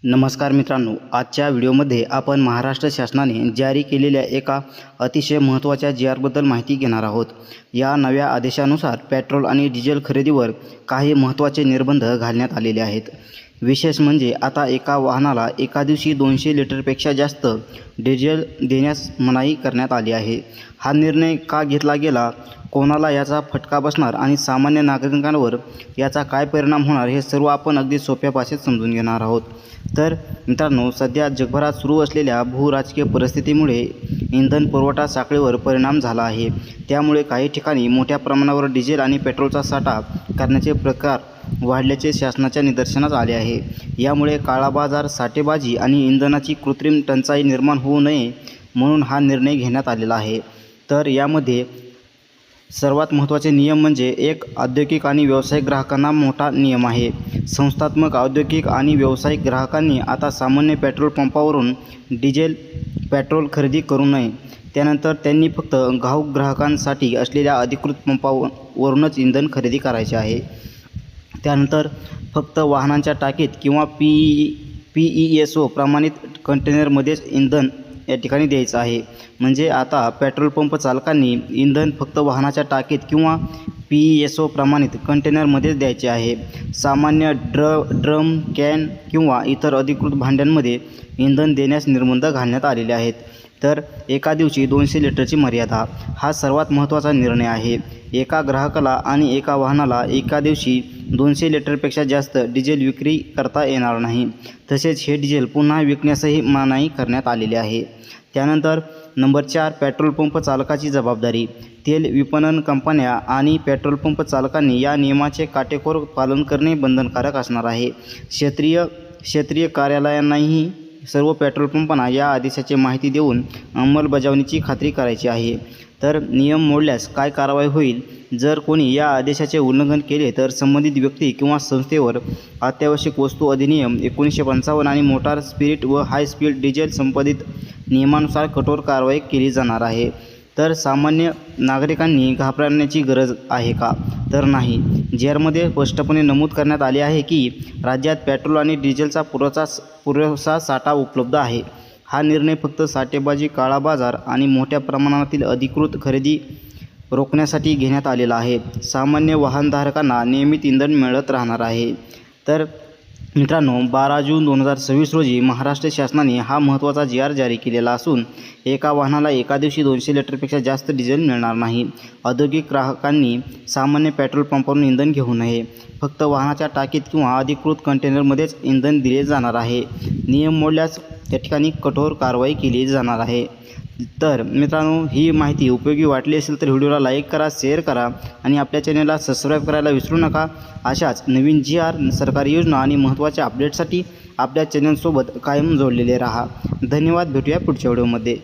नमस्कार मित्रांनो, आजच्या व्हिडिओमध्ये आपण महाराष्ट्र शासनाने जारी केलेल्या एका अतिशय महत्त्वाच्या जी.आरबद्दल माहिती घेणार आहोत। या नव्या आदेशानुसार पेट्रोल आणि डिझेल खरेदीवर काही महत्त्वाचे निर्बंध घालण्यात आलेले आहेत। विशेष म्हणजे आता एका वाहनाला एका दिवशी 200 लिटरपेक्षा जास्त डिझेल देण्यास मनाई करण्यात आली आहे। हा निर्णय का घेतला गेला, कोणाला याचा फटका बसणार आणि सामान्य नागरिकांवर याचा काय परिणाम होणार, हे सर्व आपण अगदी सोप्या भाषेत समजून घेणार आहोत। तर मित्रांनो, सध्या जगभरात सुरू असलेल्या भूराजकीय परिस्थितीमुळे इंधन पुरवठा साखळीवर परिणाम झाला आहे। त्यामुळे काही ठिकाणी मोठ्या प्रमाणावर डिझेल आणि पेट्रोलचा साठा करण्याचे प्रकार वाढल्याचे शासनाच्या निदर्शनास आले आहे। यामुळे काळा बाजार, साठेबाजी आणि इंधनाची कृत्रिम टंचाई निर्माण होऊ नये म्हणून हा निर्णय घेण्यात आलेला आहे। तर यामध्ये सर्वात महत्त्वाचे नियम म्हणजे एक औद्योगिक आणि व्यावसायिक ग्राहकांना मोठा नियम आहे। संस्थात्मक, औद्योगिक आणि व्यावसायिक ग्राहकांनी आता सामान्य पेट्रोल पंपावरून डिझेल पेट्रोल खरेदी करू नये। त्यानंतर त्यांनी फक्त घाऊक ग्राहकांसाठी असलेल्या अधिकृत पंपावरूनच इंधन खरेदी करायचे आहे। त्यानंतर फक्त वाहनांच्या टाकीत किंवा PESO प्रमाणित कंटेनरमध्येच इंधन या ठिकाणी द्यायचं आहे। म्हणजे आता पेट्रोल पंप चालकांनी इंधन फक्त वाहनाच्या टाकीत किंवा PESO प्रमाणित कंटेनरमध्येच द्यायचे आहे। सामान्य ड्रम, कॅन किंवा इतर अधिकृत भांड्यांमध्ये इंधन देण्यास निर्बंध घालण्यात आलेले आहेत। तर एका दिवशी 200 लिटरची मर्यादा हा सर्वात महत्त्वाचा निर्णय आहे। एका ग्राहकाला आणि एका वाहनाला एका दिवशी 200 लिटरपेक्षा जास्त डिझेल विक्री करता येणार नाही। तसेच हे डिझेल पुन्हा विकण्यासही मनाई करण्यात आलेली आहे। त्यानंतर नंबर 4, पेट्रोल पंप चालकाची जबाबदारी। तेल विपणन कंपन्या आणि पेट्रोल पंप चालकांनी या नियमाचे काटेकोर पालन करणे बंधनकारक असणार आहे। क्षेत्रीय कार्यालयांनाही सर्व पेट्रोल पंपांना या आदेशाची माहिती देऊन अंमलबजावणीची खात्री करायची आहे। तर नियम मोडल्यास काय कारवाई होईल? जर कोणी या आदेशाचे उल्लंघन केले तर संबंधित व्यक्ती किंवा संस्थेवर अत्यावश्यक वस्तू अधिनियम 1955 आणि मोटार स्पिरिट व हाय स्पीड डिझेल संबंधित नियमानुसार कठोर कारवाई केली जाणार आहे। तर सामान्य नागरिकांनी घाबरण्याची गरज आहे का? तर नाही। जी.आरमध्ये स्पष्टपणे नमूद करण्यात आले आहे की राज्यात पेट्रोल आणि डिझेलचा पुरेसा साठा उपलब्ध आहे। हा निर्णय फक्त साठेबाजी, काळा बाजार आणि मोठ्या प्रमाणातील अधिकृत खरेदी रोखण्यासाठी घेण्यात आलेला आहे। सामान्य वाहनधारकांना नियमित इंधन मिळत राहणार आहे। तर मित्रांनो, 12 जून 2026 रोजी महाराष्ट्र शासनाने हा महत्त्वाचा जी.आर जारी केलेला असून एका वाहनाला एका दिवशी 200 लिटरपेक्षा जास्त डिझेल मिळणार नाही। औद्योगिक ग्राहकांनी सामान्य पेट्रोल पंपावरून इंधन घेऊ नये। फक्त वाहनाच्या टाकीत किंवा अधिकृत कंटेनरमध्येच इंधन दिले जाणार आहे। नियम मोडल्यास त्या ठिकाणी कठोर कारवाई केली जाणार आहे। तर मित्रांनो, ही माहिती उपयोगी वाटली असेल तर व्हिडिओला लाईक करा, शेअर करा आणि आपल्या चॅनलला सबस्क्राईब करायला विसरू नका। अशाच नवीन जी.आर, सरकारी योजना आणि महत्त्वाच्या अपडेट्ससाठी आपल्या चॅनलसोबत कायम जोडलेले राहा। धन्यवाद। भेटूया पुढच्या व्हिडिओमध्ये।